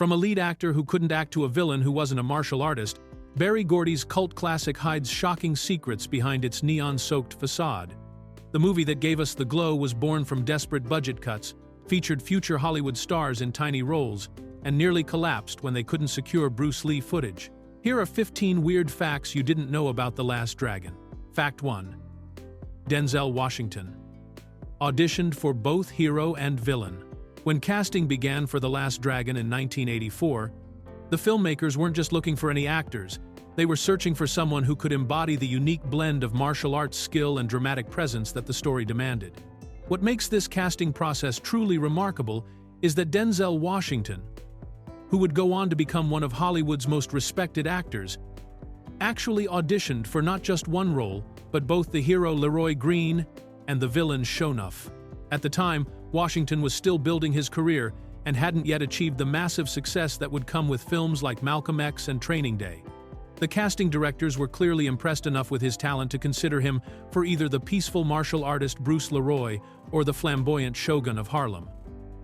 From a lead actor who couldn't act to a villain who wasn't a martial artist, Gordy's cult classic hides shocking secrets behind its neon-soaked facade. The movie that gave us the glow was born from desperate budget cuts, featured future Hollywood stars in tiny roles, and nearly collapsed when they couldn't secure Bruce Lee footage. Here are 15 weird facts you didn't know about The Last Dragon. Fact 1. Denzel Washington auditioned for both hero and villain. When casting began for The Last Dragon in 1984, the filmmakers weren't just looking for any actors, they were searching for someone who could embody the unique blend of martial arts skill and dramatic presence that the story demanded. What makes this casting process truly remarkable is that Denzel Washington, who would go on to become one of Hollywood's most respected actors, actually auditioned for not just one role, but both the hero Leroy Green and the villain Shonuff. At the time, Washington was still building his career and hadn't yet achieved the massive success that would come with films like Malcolm X and Training Day. The casting directors were clearly impressed enough with his talent to consider him for either the peaceful martial artist Bruce Leroy or the flamboyant Shogun of Harlem.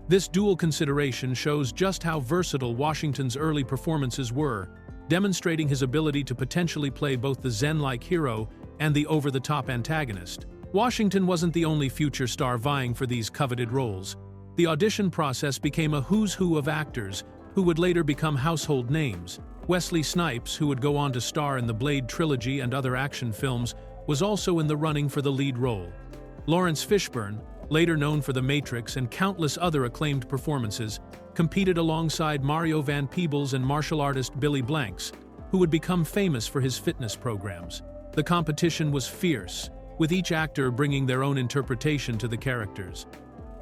This dual consideration shows just how versatile Washington's early performances were, demonstrating his ability to potentially play both the Zen-like hero and the over-the-top antagonist. Washington wasn't the only future star vying for these coveted roles. The audition process became a who's who of actors who would later become household names. Wesley Snipes, who would go on to star in the Blade trilogy and other action films, was also in the running for the lead role. Lawrence Fishburne, later known for The Matrix and countless other acclaimed performances, competed alongside Mario Van Peebles and martial artist Billy Blanks, who would become famous for his fitness programs. The competition was fierce, with each actor bringing their own interpretation to the characters.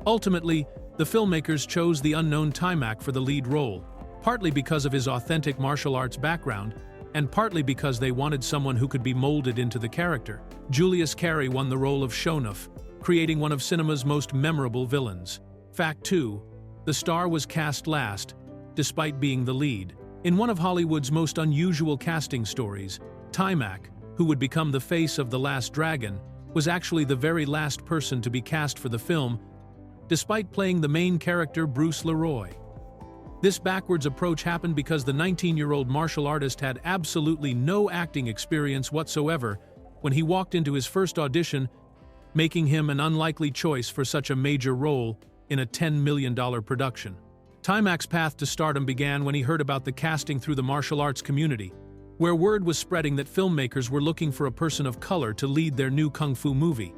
Ultimately, the filmmakers chose the unknown Taimak for the lead role, partly because of his authentic martial arts background, and partly because they wanted someone who could be molded into the character. Julius Carry won the role of Shonuff, creating one of cinema's most memorable villains. Fact 2. The star was cast last, despite being the lead. In one of Hollywood's most unusual casting stories, Taimak, who would become the face of The Last Dragon, was actually the very last person to be cast for the film, despite playing the main character Bruce Leroy. This backwards approach happened because the 19-year-old martial artist had absolutely no acting experience whatsoever when he walked into his first audition, making him an unlikely choice for such a major role in a $10 million production. Taimak's path to stardom began when he heard about the casting through the martial arts community, where word was spreading that filmmakers were looking for a person of color to lead their new kung fu movie.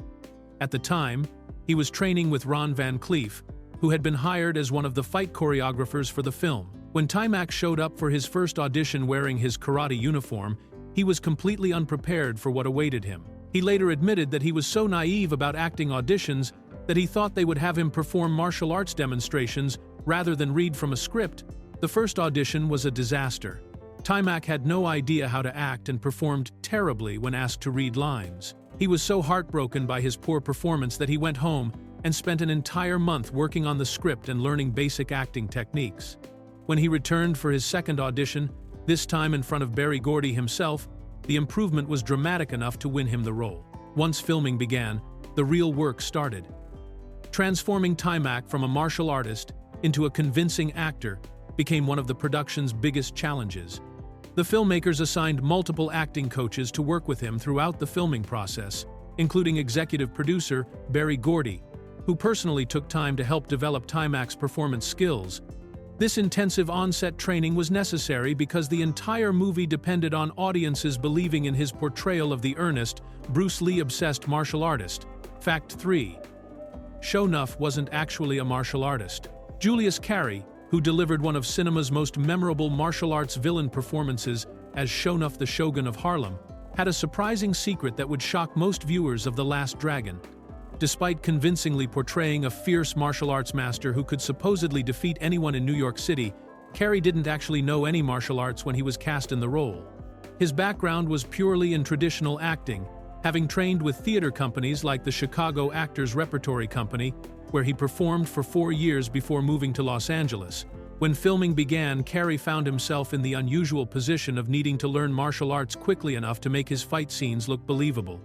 At the time, he was training with Ron Van Cleef, who had been hired as one of the fight choreographers for the film. When Taimak showed up for his first audition wearing his karate uniform, he was completely unprepared for what awaited him. He later admitted that he was so naive about acting auditions that he thought they would have him perform martial arts demonstrations rather than read from a script. The first audition was a disaster. Taimak had no idea how to act and performed terribly when asked to read lines. He was so heartbroken by his poor performance that he went home and spent an entire month working on the script and learning basic acting techniques. When he returned for his second audition, this time in front of Gordy himself, the improvement was dramatic enough to win him the role. Once filming began, the real work started. Transforming Taimak from a martial artist into a convincing actor became one of the production's biggest challenges. The filmmakers assigned multiple acting coaches to work with him throughout the filming process, including executive producer Gordy, who personally took time to help develop Taimak's performance skills. This intensive on-set training was necessary because the entire movie depended on audiences believing in his portrayal of the earnest, Bruce Lee-obsessed martial artist. Fact 3. Shonuff wasn't actually a martial artist. Julius Carry, who delivered one of cinema's most memorable martial arts villain performances as Shonuff the Shogun of Harlem, had a surprising secret that would shock most viewers of The Last Dragon. Despite convincingly portraying a fierce martial arts master who could supposedly defeat anyone in New York City, Carey didn't actually know any martial arts when he was cast in the role. His background was purely in traditional acting, having trained with theater companies like the Chicago Actors Repertory Company, where he performed for 4 years before moving to Los Angeles. When filming began, Carey found himself in the unusual position of needing to learn martial arts quickly enough to make his fight scenes look believable.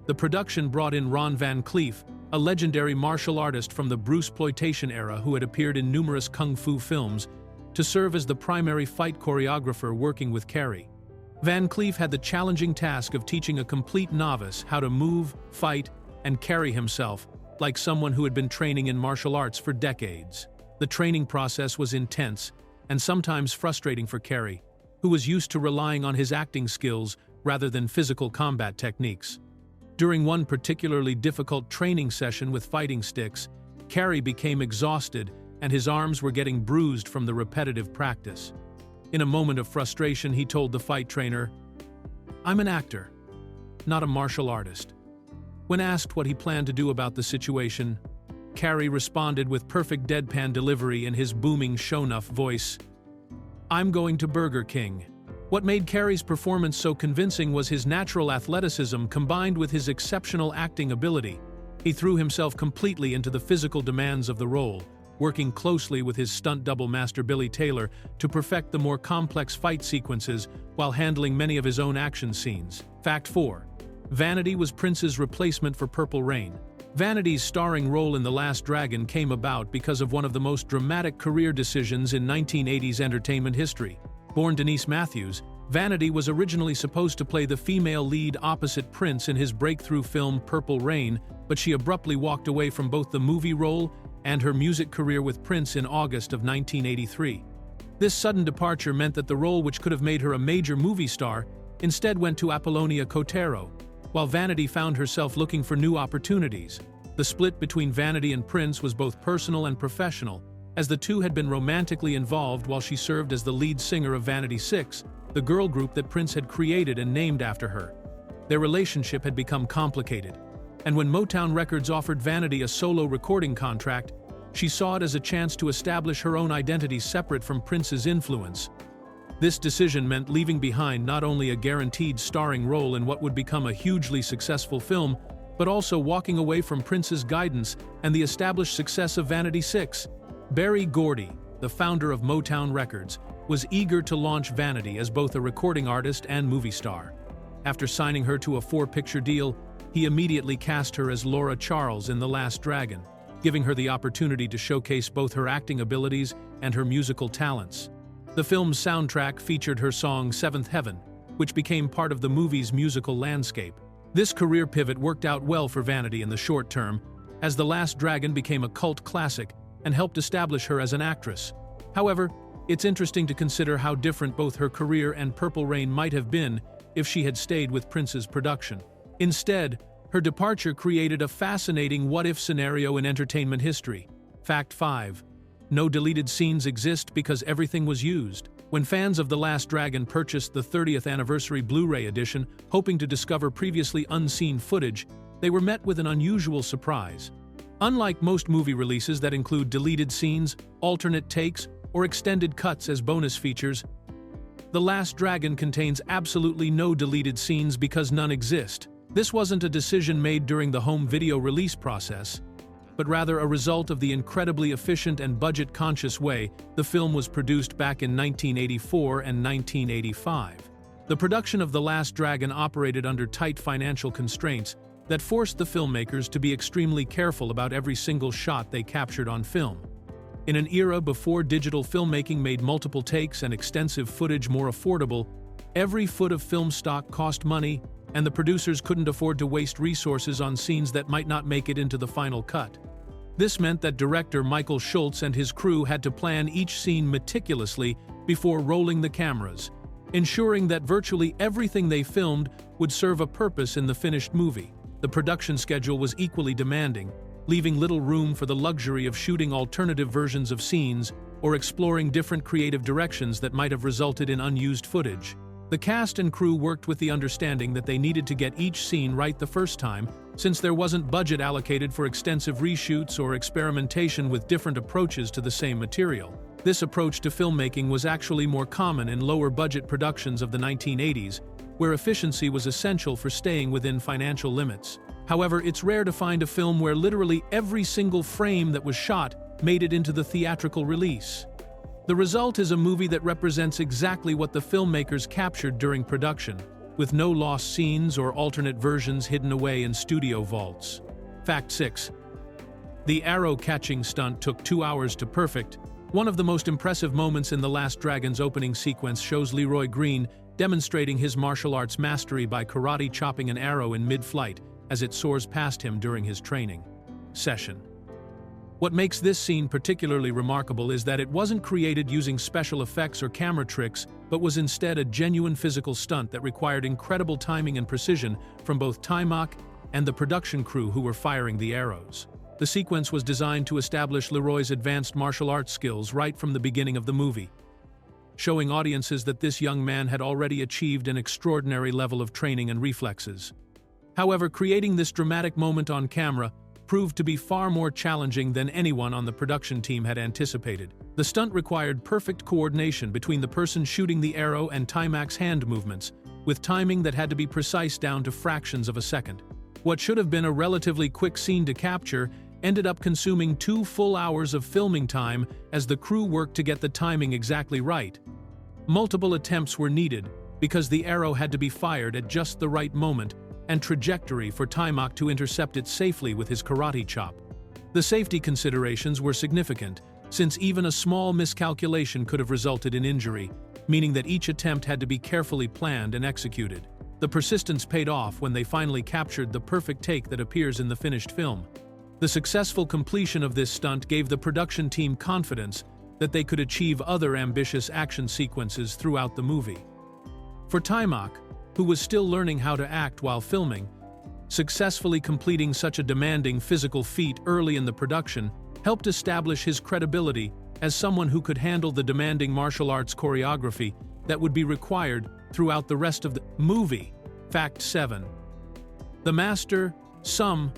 The production brought in Ron Van Cleef, a legendary martial artist from the Bruceploitation era who had appeared in numerous kung fu films, to serve as the primary fight choreographer working with Carey. Van Cleef had the challenging task of teaching a complete novice how to move, fight, and carry himself, like someone who had been training in martial arts for decades. The training process was intense and sometimes frustrating for Carey, who was used to relying on his acting skills rather than physical combat techniques. During one particularly difficult training session with fighting sticks, Carey became exhausted and his arms were getting bruised from the repetitive practice. In a moment of frustration, he told the fight trainer, "I'm an actor, not a martial artist." When asked what he planned to do about the situation, Carey responded with perfect deadpan delivery in his booming show-enough voice, "I'm going to Burger King." What made Carey's performance so convincing was his natural athleticism combined with his exceptional acting ability. He threw himself completely into the physical demands of the role, working closely with his stunt double master Billy Taylor to perfect the more complex fight sequences while handling many of his own action scenes. Fact 4. Vanity was Prince's replacement for Purple Rain. Vanity's starring role in The Last Dragon came about because of one of the most dramatic career decisions in 1980s entertainment history. Born Denise Matthews, Vanity was originally supposed to play the female lead opposite Prince in his breakthrough film Purple Rain, but she abruptly walked away from both the movie role and her music career with Prince in August of 1983. This sudden departure meant that the role, which could have made her a major movie star, instead went to Apollonia Kotero, while Vanity found herself looking for new opportunities. The split between Vanity and Prince was both personal and professional, as the two had been romantically involved while she served as the lead singer of Vanity 6, the girl group that Prince had created and named after her. Their relationship had become complicated, and when Motown Records offered Vanity a solo recording contract, she saw it as a chance to establish her own identity separate from Prince's influence. This decision meant leaving behind not only a guaranteed starring role in what would become a hugely successful film, but also walking away from Prince's guidance and the established success of Vanity 6. Berry Gordy, the founder of Motown Records, was eager to launch Vanity as both a recording artist and movie star. After signing her to a 4-picture deal, he immediately cast her as Laura Charles in The Last Dragon, giving her the opportunity to showcase both her acting abilities and her musical talents. The film's soundtrack featured her song Seventh Heaven, which became part of the movie's musical landscape. This career pivot worked out well for Vanity in the short term, as The Last Dragon became a cult classic and helped establish her as an actress. However, it's interesting to consider how different both her career and Purple Rain might have been if she had stayed with Prince's production. Instead, her departure created a fascinating what-if scenario in entertainment history. Fact 5. No deleted scenes exist because everything was used. When fans of The Last Dragon purchased the 30th anniversary Blu-ray edition, hoping to discover previously unseen footage, they were met with an unusual surprise. Unlike most movie releases that include deleted scenes, alternate takes, or extended cuts as bonus features, The Last Dragon contains absolutely no deleted scenes because none exist. This wasn't a decision made during the home video release process, but rather a result of the incredibly efficient and budget-conscious way the film was produced back in 1984 and 1985. The production of The Last Dragon operated under tight financial constraints that forced the filmmakers to be extremely careful about every single shot they captured on film. In an era before digital filmmaking made multiple takes and extensive footage more affordable, every foot of film stock cost money, and the producers couldn't afford to waste resources on scenes that might not make it into the final cut. This meant that director Michael Schultz and his crew had to plan each scene meticulously before rolling the cameras, ensuring that virtually everything they filmed would serve a purpose in the finished movie. The production schedule was equally demanding, leaving little room for the luxury of shooting alternative versions of scenes or exploring different creative directions that might have resulted in unused footage. The cast and crew worked with the understanding that they needed to get each scene right the first time, since there wasn't budget allocated for extensive reshoots or experimentation with different approaches to the same material. This approach to filmmaking was actually more common in lower-budget productions of the 1980s, where efficiency was essential for staying within financial limits. However, it's rare to find a film where literally every single frame that was shot made it into the theatrical release. The result is a movie that represents exactly what the filmmakers captured during production, with no lost scenes or alternate versions hidden away in studio vaults. Fact 6. The arrow-catching stunt took 2 hours to perfect, One of the most impressive moments in The Last Dragon's opening sequence shows Leroy Green demonstrating his martial arts mastery by karate chopping an arrow in mid-flight as it soars past him during his training session. What makes this scene particularly remarkable is that it wasn't created using special effects or camera tricks, but was instead a genuine physical stunt that required incredible timing and precision from both Taimak and the production crew who were firing the arrows. The sequence was designed to establish Leroy's advanced martial arts skills right from the beginning of the movie, showing audiences that this young man had already achieved an extraordinary level of training and reflexes. However, creating this dramatic moment on camera proved to be far more challenging than anyone on the production team had anticipated. The stunt required perfect coordination between the person shooting the arrow and Taimak's hand movements, with timing that had to be precise down to fractions of a second. What should have been a relatively quick scene to capture ended up consuming 2 full hours of filming time as the crew worked to get the timing exactly right. Multiple attempts were needed because the arrow had to be fired at just the right moment and trajectory for Taimak to intercept it safely with his karate chop. The safety considerations were significant, since even a small miscalculation could have resulted in injury, meaning that each attempt had to be carefully planned and executed. The persistence paid off when they finally captured the perfect take that appears in the finished film. The successful completion of this stunt gave the production team confidence that they could achieve other ambitious action sequences throughout the movie. For Taimak, who was still learning how to act while filming, successfully completing such a demanding physical feat early in the production helped establish his credibility as someone who could handle the demanding martial arts choreography that would be required throughout the rest of the movie. Fact 7. The master, Som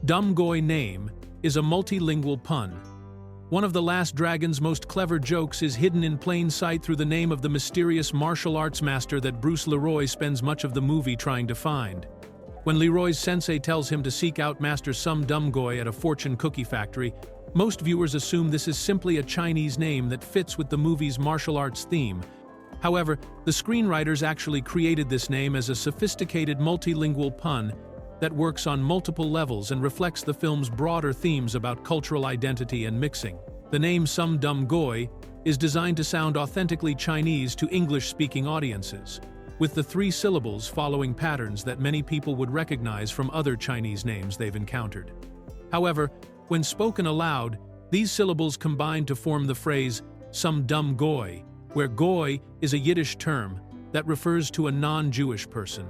Dum Goy name, is a multilingual pun. One of The Last Dragon's most clever jokes is hidden in plain sight through the name of the mysterious martial arts master that Bruce Leroy spends much of the movie trying to find. When Leroy's sensei tells him to seek out Master Som Dum Goy at a fortune cookie factory, most viewers assume this is simply a Chinese name that fits with the movie's martial arts theme. However, the screenwriters actually created this name as a sophisticated multilingual pun that works on multiple levels and reflects the film's broader themes about cultural identity and mixing. The name Som Dum Goy is designed to sound authentically Chinese to English-speaking audiences, with the 3 syllables following patterns that many people would recognize from other Chinese names they've encountered. However, when spoken aloud, these syllables combine to form the phrase Som Dum Goy, where Goy is a Yiddish term that refers to a non-Jewish person.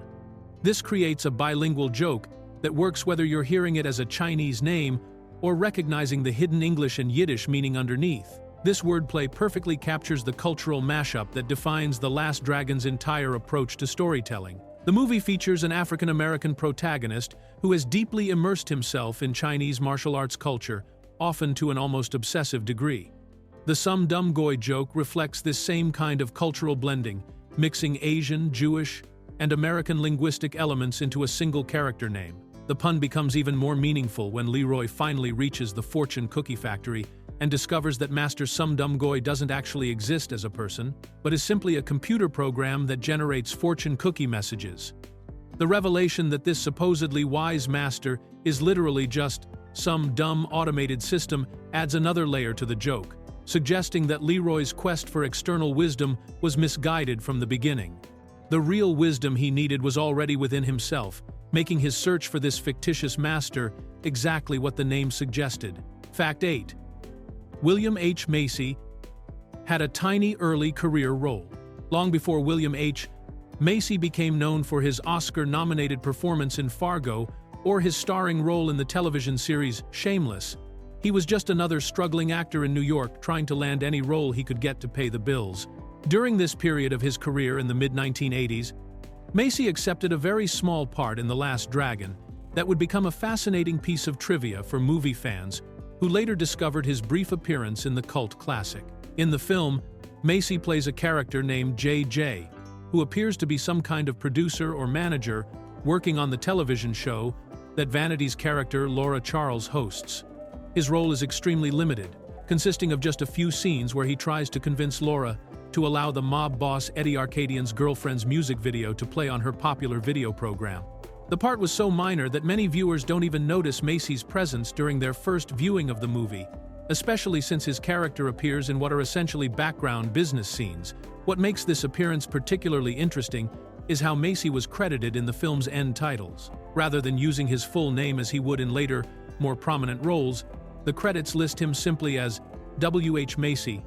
This creates a bilingual joke that works whether you're hearing it as a Chinese name or recognizing the hidden English and Yiddish meaning underneath. This wordplay perfectly captures the cultural mashup that defines The Last Dragon's entire approach to storytelling. The movie features an African-American protagonist who has deeply immersed himself in Chinese martial arts culture, often to an almost obsessive degree. The Som Dum Goy joke reflects this same kind of cultural blending, mixing Asian, Jewish, and American linguistic elements into a single character name. The pun becomes even more meaningful when Leroy finally reaches the fortune cookie factory and discovers that Master Som Dum Goy doesn't actually exist as a person, but is simply a computer program that generates fortune cookie messages. The revelation that this supposedly wise master is literally just some dumb automated system adds another layer to the joke, suggesting that Leroy's quest for external wisdom was misguided from the beginning. The real wisdom he needed was already within himself, making his search for this fictitious master exactly what the name suggested. Fact 8. William H. Macy had a tiny early career role. Long before William H. Macy became known for his Oscar-nominated performance in Fargo or his starring role in the television series Shameless, he was just another struggling actor in New York trying to land any role he could get to pay the bills. During this period of his career in the mid-1980s, Macy accepted a very small part in The Last Dragon that would become a fascinating piece of trivia for movie fans who later discovered his brief appearance in the cult classic. In the film, Macy plays a character named J.J., who appears to be some kind of producer or manager working on the television show that Vanity's character Laura Charles hosts. His role is extremely limited, consisting of just a few scenes where he tries to convince Laura to allow the mob boss Eddie Arcadian's girlfriend's music video to play on her popular video program. The part was so minor that many viewers don't even notice Macy's presence during their first viewing of the movie, especially since his character appears in what are essentially background business scenes. What makes this appearance particularly interesting is how Macy was credited in the film's end titles. Rather than using his full name as he would in later, more prominent roles, the credits list him simply as W.H. Macy,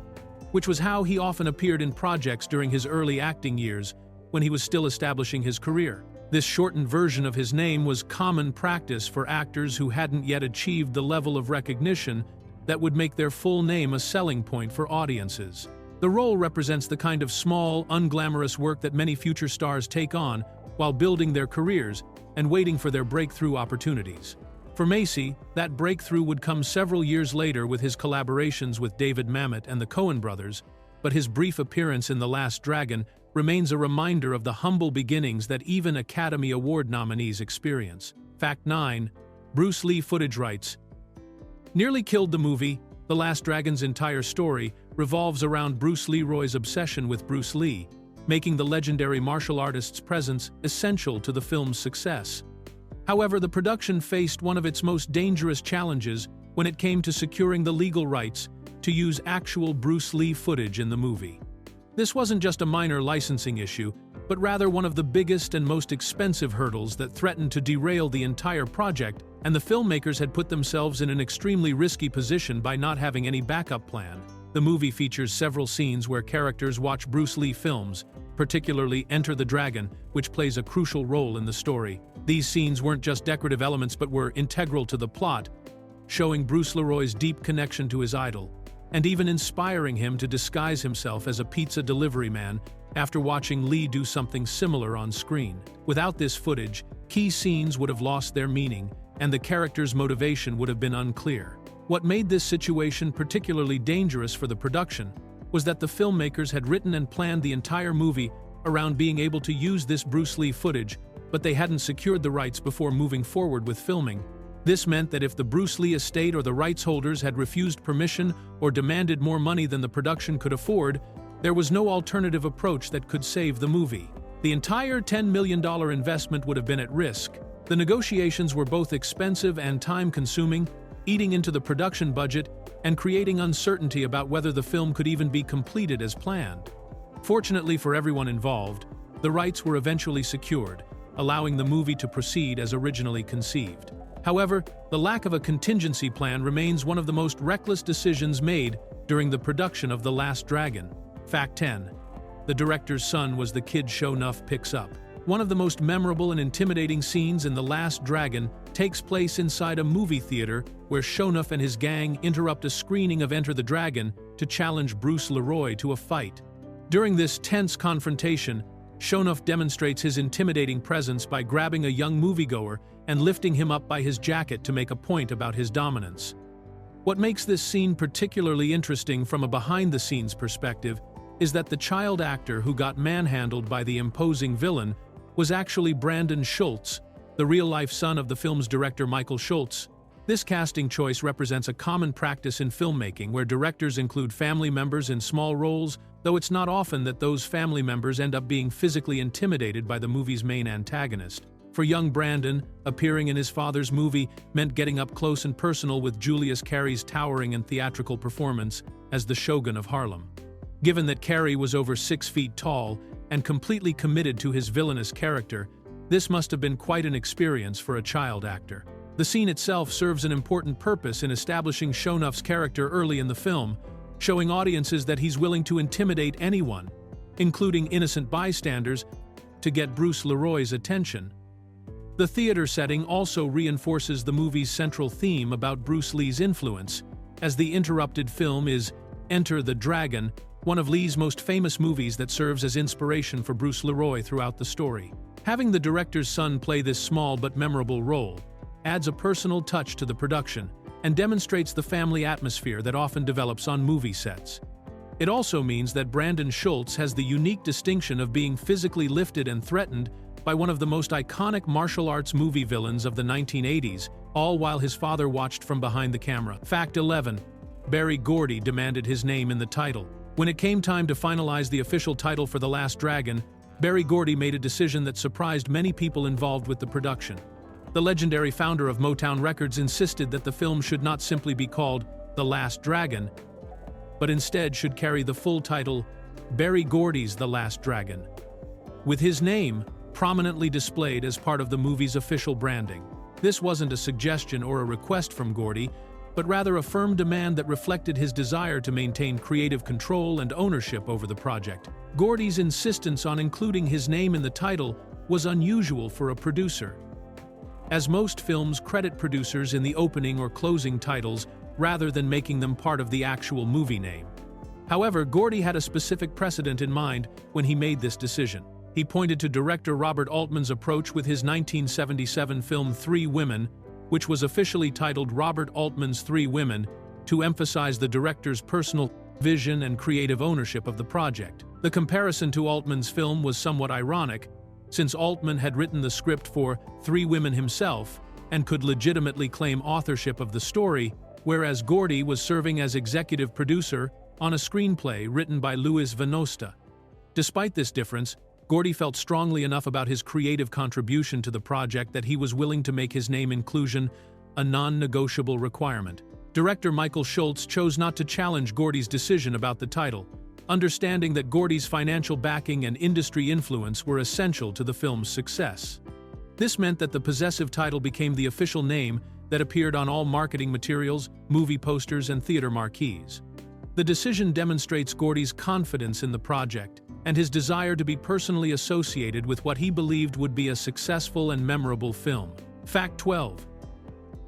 which was how he often appeared in projects during his early acting years when he was still establishing his career. This shortened version of his name was common practice for actors who hadn't yet achieved the level of recognition that would make their full name a selling point for audiences. The role represents the kind of small, unglamorous work that many future stars take on while building their careers and waiting for their breakthrough opportunities. For Macy, that breakthrough would come several years later with his collaborations with David Mamet and the Coen brothers, but his brief appearance in The Last Dragon remains a reminder of the humble beginnings that even Academy Award nominees experience. Fact 9. Bruce Lee footage rights nearly killed the movie. The Last Dragon's entire story revolves around Bruce Leroy's obsession with Bruce Lee, making the legendary martial artist's presence essential to the film's success. However, the production faced one of its most dangerous challenges when it came to securing the legal rights to use actual Bruce Lee footage in the movie. This wasn't just a minor licensing issue, but rather one of the biggest and most expensive hurdles that threatened to derail the entire project, and the filmmakers had put themselves in an extremely risky position by not having any backup plan. The movie features several scenes where characters watch Bruce Lee films, particularly Enter the Dragon, which plays a crucial role in the story. These scenes weren't just decorative elements but were integral to the plot, showing Bruce Leroy's deep connection to his idol, and even inspiring him to disguise himself as a pizza delivery man after watching Lee do something similar on screen. Without this footage, key scenes would have lost their meaning, and the character's motivation would have been unclear. What made this situation particularly dangerous for the production was that the filmmakers had written and planned the entire movie around being able to use this Bruce Lee footage, but they hadn't secured the rights before moving forward with filming. This meant that if the Bruce Lee estate or the rights holders had refused permission or demanded more money than the production could afford, there was no alternative approach that could save the movie. The entire $10 million investment would have been at risk. The negotiations were both expensive and time-consuming, eating into the production budget and creating uncertainty about whether the film could even be completed as planned. Fortunately for everyone involved, the rights were eventually secured, allowing the movie to proceed as originally conceived. However, the lack of a contingency plan remains one of the most reckless decisions made during the production of The Last Dragon. Fact 10. The director's son was the kid Shonuff picks up. One of the most memorable and intimidating scenes in The Last Dragon takes place inside a movie theater where Shonuff and his gang interrupt a screening of Enter the Dragon to challenge Bruce Leroy to a fight. During this tense confrontation, Shonuff demonstrates his intimidating presence by grabbing a young moviegoer and lifting him up by his jacket to make a point about his dominance. What makes this scene particularly interesting from a behind-the-scenes perspective is that the child actor who got manhandled by the imposing villain was actually Brandon Schultz, the real-life son of the film's director Michael Schultz. This casting choice represents a common practice in filmmaking where directors include family members in small roles, though it's not often that those family members end up being physically intimidated by the movie's main antagonist. For young Brandon, appearing in his father's movie meant getting up close and personal with Julius Carry's towering and theatrical performance as the Shogun of Harlem. Given that Carey was over 6 feet tall and completely committed to his villainous character, this must have been quite an experience for a child actor. The scene itself serves an important purpose in establishing Shonuff's character early in the film, showing audiences that he's willing to intimidate anyone, including innocent bystanders, to get Bruce Leroy's attention. The theater setting also reinforces the movie's central theme about Bruce Lee's influence, as the interrupted film is Enter the Dragon, one of Lee's most famous movies that serves as inspiration for Bruce Leroy throughout the story. Having the director's son play this small but memorable role adds a personal touch to the production and demonstrates the family atmosphere that often develops on movie sets. It also means that Brandon Schultz has the unique distinction of being physically lifted and threatened by one of the most iconic martial arts movie villains of the 1980s, all while his father watched from behind the camera. Fact 11. Barry Gordy demanded his name in the title. When it came time to finalize the official title for The Last Dragon, Barry Gordy made a decision that surprised many people involved with the production. The legendary founder of Motown Records insisted that the film should not simply be called The Last Dragon, but instead should carry the full title Berry Gordy's The Last Dragon, with his name prominently displayed as part of the movie's official branding. This wasn't a suggestion or a request from Gordy, but rather a firm demand that reflected his desire to maintain creative control and ownership over the project. Gordy's insistence on including his name in the title was unusual for a producer, as most films credit producers in the opening or closing titles rather than making them part of the actual movie name. However, Gordy had a specific precedent in mind when he made this decision. He pointed to director Robert Altman's approach with his 1977 film Three Women, which was officially titled Robert Altman's Three Women, to emphasize the director's personal vision and creative ownership of the project. The comparison to Altman's film was somewhat ironic, since Altman had written the script for Three Women himself and could legitimately claim authorship of the story, whereas Gordy was serving as executive producer on a screenplay written by Louis Vanosta. Despite this difference, Gordy felt strongly enough about his creative contribution to the project that he was willing to make his name inclusion a non-negotiable requirement. Director Michael Schultz chose not to challenge Gordy's decision about the title, understanding that Gordy's financial backing and industry influence were essential to the film's success. This meant that the possessive title became the official name that appeared on all marketing materials, movie posters, and theater marquees. The decision demonstrates Gordy's confidence in the project and his desire to be personally associated with what he believed would be a successful and memorable film. Fact 12.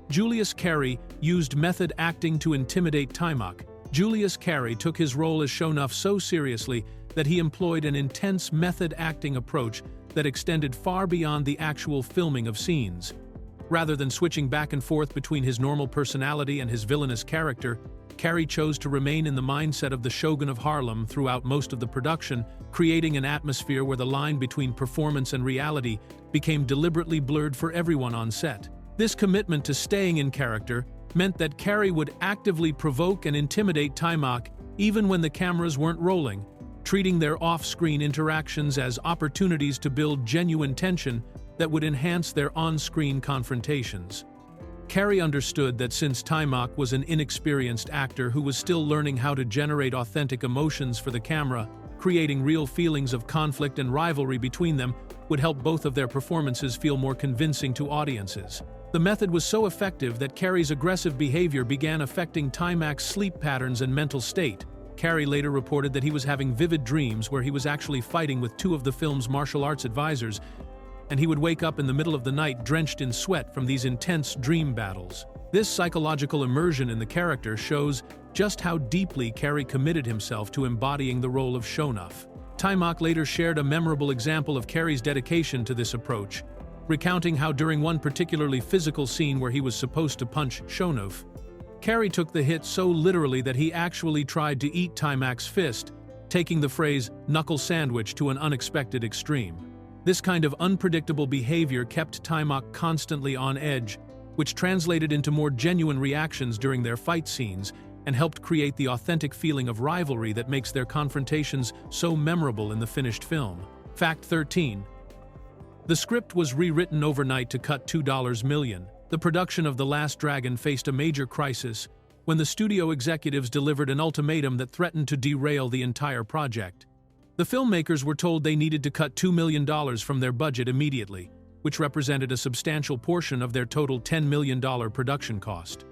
Julius Carry used method acting to intimidate Taimak. Julius Carry took his role as Shonuff so seriously that he employed an intense method acting approach that extended far beyond the actual filming of scenes. Rather than switching back and forth between his normal personality and his villainous character, Carry chose to remain in the mindset of the Shogun of Harlem throughout most of the production, creating an atmosphere where the line between performance and reality became deliberately blurred for everyone on set. This commitment to staying in character meant that Carry would actively provoke and intimidate Taimak even when the cameras weren't rolling, treating their off-screen interactions as opportunities to build genuine tension that would enhance their on-screen confrontations. Carry understood that since Taimak was an inexperienced actor who was still learning how to generate authentic emotions for the camera, creating real feelings of conflict and rivalry between them would help both of their performances feel more convincing to audiences. The method was so effective that Carry's aggressive behavior began affecting Taimak's sleep patterns and mental state. Carry later reported that he was having vivid dreams where he was actually fighting with two of the film's martial arts advisors, and he would wake up in the middle of the night drenched in sweat from these intense dream battles. This psychological immersion in the character shows just how deeply Carry committed himself to embodying the role of Shonuff. Taimak later shared a memorable example of Carry's dedication to this approach, recounting how during one particularly physical scene where he was supposed to punch Shonuff, Carry took the hit so literally that he actually tried to eat Taimak's fist, taking the phrase "knuckle sandwich" to an unexpected extreme. This kind of unpredictable behavior kept Taimak constantly on edge, which translated into more genuine reactions during their fight scenes and helped create the authentic feeling of rivalry that makes their confrontations so memorable in the finished film. Fact 13. The script was rewritten overnight to cut $2 million. The production of The Last Dragon faced a major crisis when the studio executives delivered an ultimatum that threatened to derail the entire project. The filmmakers were told they needed to cut $2 million from their budget immediately, which represented a substantial portion of their total $10 million production cost.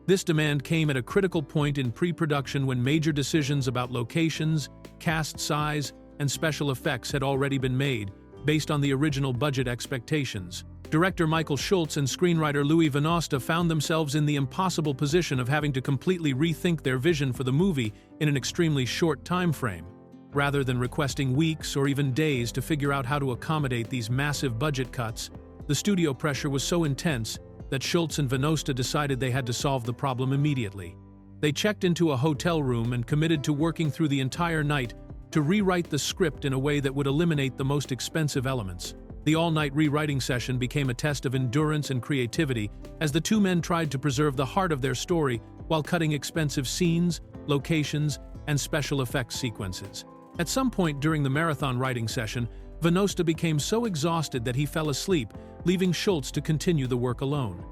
This demand came at a critical point in pre-production when major decisions about locations, cast size, and special effects had already been made, based on the original budget expectations. Director Michael Schultz and screenwriter Louis Vanosta found themselves in the impossible position of having to completely rethink their vision for the movie in an extremely short time frame. Rather than requesting weeks or even days to figure out how to accommodate these massive budget cuts, the studio pressure was so intense that Schultz and Vanosta decided they had to solve the problem immediately. They checked into a hotel room and committed to working through the entire night to rewrite the script in a way that would eliminate the most expensive elements. The all-night rewriting session became a test of endurance and creativity as the two men tried to preserve the heart of their story while cutting expensive scenes, locations, and special effects sequences. At some point during the marathon writing session, Vanosta became so exhausted that he fell asleep, leaving Schultz to continue the work alone.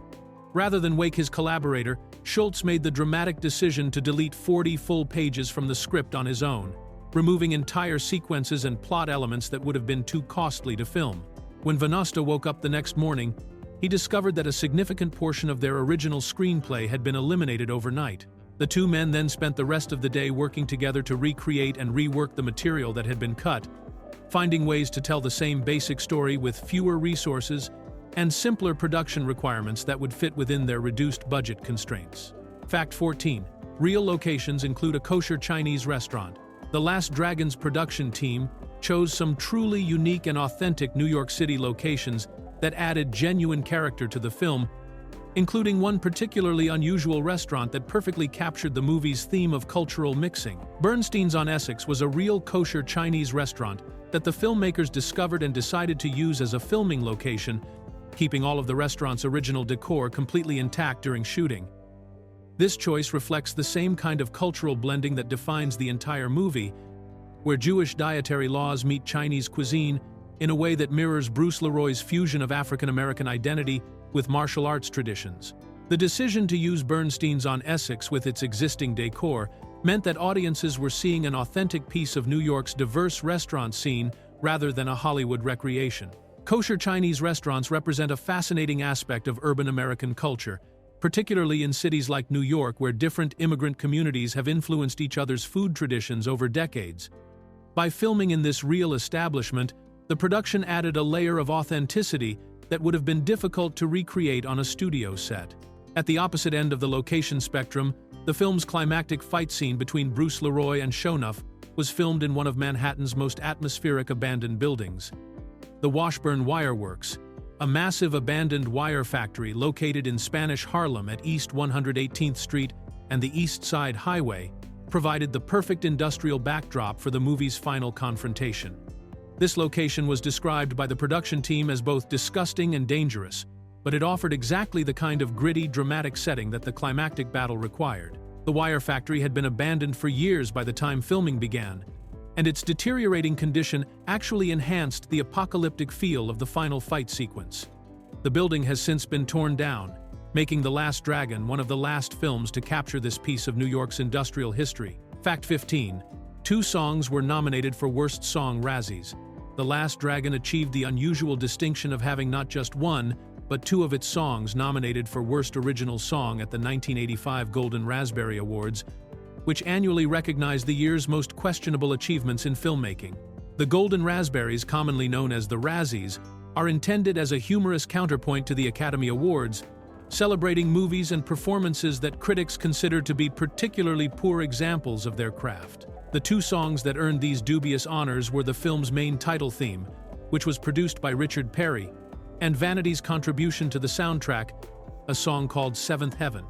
Rather than wake his collaborator, Schultz made the dramatic decision to delete 40 full pages from the script on his own, removing entire sequences and plot elements that would have been too costly to film. When Vanity woke up the next morning, he discovered that a significant portion of their original screenplay had been eliminated overnight. The two men then spent the rest of the day working together to recreate and rework the material that had been cut, finding ways to tell the same basic story with fewer resources and simpler production requirements that would fit within their reduced budget constraints. Fact 14. Real locations include a kosher Chinese restaurant. The Last Dragon's production team chose some truly unique and authentic New York City locations that added genuine character to the film, including one particularly unusual restaurant that perfectly captured the movie's theme of cultural mixing. Bernstein's on Essex was a real kosher Chinese restaurant that the filmmakers discovered and decided to use as a filming location, keeping all of the restaurant's original decor completely intact during shooting. This choice reflects the same kind of cultural blending that defines the entire movie, where Jewish dietary laws meet Chinese cuisine in a way that mirrors Bruce Leroy's fusion of African-American identity with martial arts traditions. The decision to use Bernstein's on Essex with its existing decor meant that audiences were seeing an authentic piece of New York's diverse restaurant scene rather than a Hollywood recreation. Kosher Chinese restaurants represent a fascinating aspect of urban American culture, particularly in cities like New York, where different immigrant communities have influenced each other's food traditions over decades. By filming in this real establishment, the production added a layer of authenticity that would have been difficult to recreate on a studio set. At the opposite end of the location spectrum, the film's climactic fight scene between Bruce Leroy and Shonuff was filmed in one of Manhattan's most atmospheric abandoned buildings, the Washburn Wire Works, a massive abandoned wire factory located in Spanish Harlem at East 118th Street and the East Side Highway, provided the perfect industrial backdrop for the movie's final confrontation. This location was described by the production team as both disgusting and dangerous, but it offered exactly the kind of gritty, dramatic setting that the climactic battle required. The wire factory had been abandoned for years by the time filming began, and its deteriorating condition actually enhanced the apocalyptic feel of the final fight sequence. The building has since been torn down, making The Last Dragon one of the last films to capture this piece of New York's industrial history. Fact 15. 2 songs were nominated for Worst Song Razzies. The Last Dragon achieved the unusual distinction of having not just one, but 2 of its songs nominated for Worst Original Song at the 1985 Golden Raspberry Awards, which annually recognize the year's most questionable achievements in filmmaking. The Golden Raspberries, commonly known as the Razzies, are intended as a humorous counterpoint to the Academy Awards, celebrating movies and performances that critics consider to be particularly poor examples of their craft. The 2 songs that earned these dubious honors were the film's main title theme, which was produced by Richard Perry, and Vanity's contribution to the soundtrack, a song called Seventh Heaven.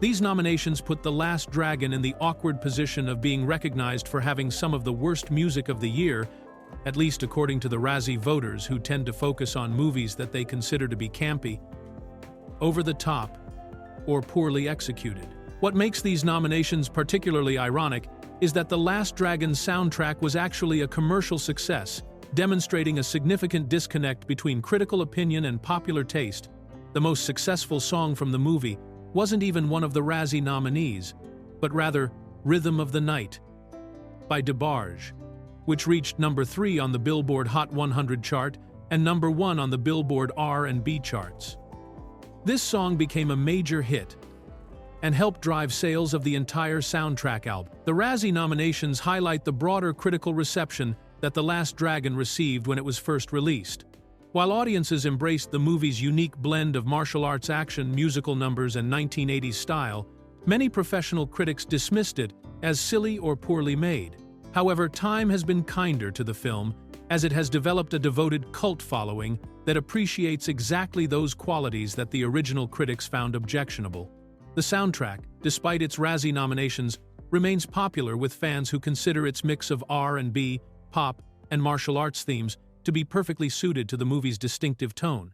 These nominations put The Last Dragon in the awkward position of being recognized for having some of the worst music of the year, at least according to the Razzie voters, who tend to focus on movies that they consider to be campy, over the top, or poorly executed. What makes these nominations particularly ironic is that The Last Dragon's soundtrack was actually a commercial success, demonstrating a significant disconnect between critical opinion and popular taste. The most successful song from the movie wasn't even one of the Razzie nominees, but rather Rhythm of the Night by DeBarge, which reached number 3 on the Billboard Hot 100 chart and number 1 on the Billboard R&B charts. This song became a major hit and helped drive sales of the entire soundtrack album. The Razzie nominations highlight the broader critical reception that The Last Dragon received when it was first released. While audiences embraced the movie's unique blend of martial arts action, musical numbers, and 1980s style, many professional critics dismissed it as silly or poorly made. However, time has been kinder to the film, as it has developed a devoted cult following that appreciates exactly those qualities that the original critics found objectionable. The soundtrack, despite its Razzie nominations, remains popular with fans who consider its mix of R&B, pop, and martial arts themes to be perfectly suited to the movie's distinctive tone.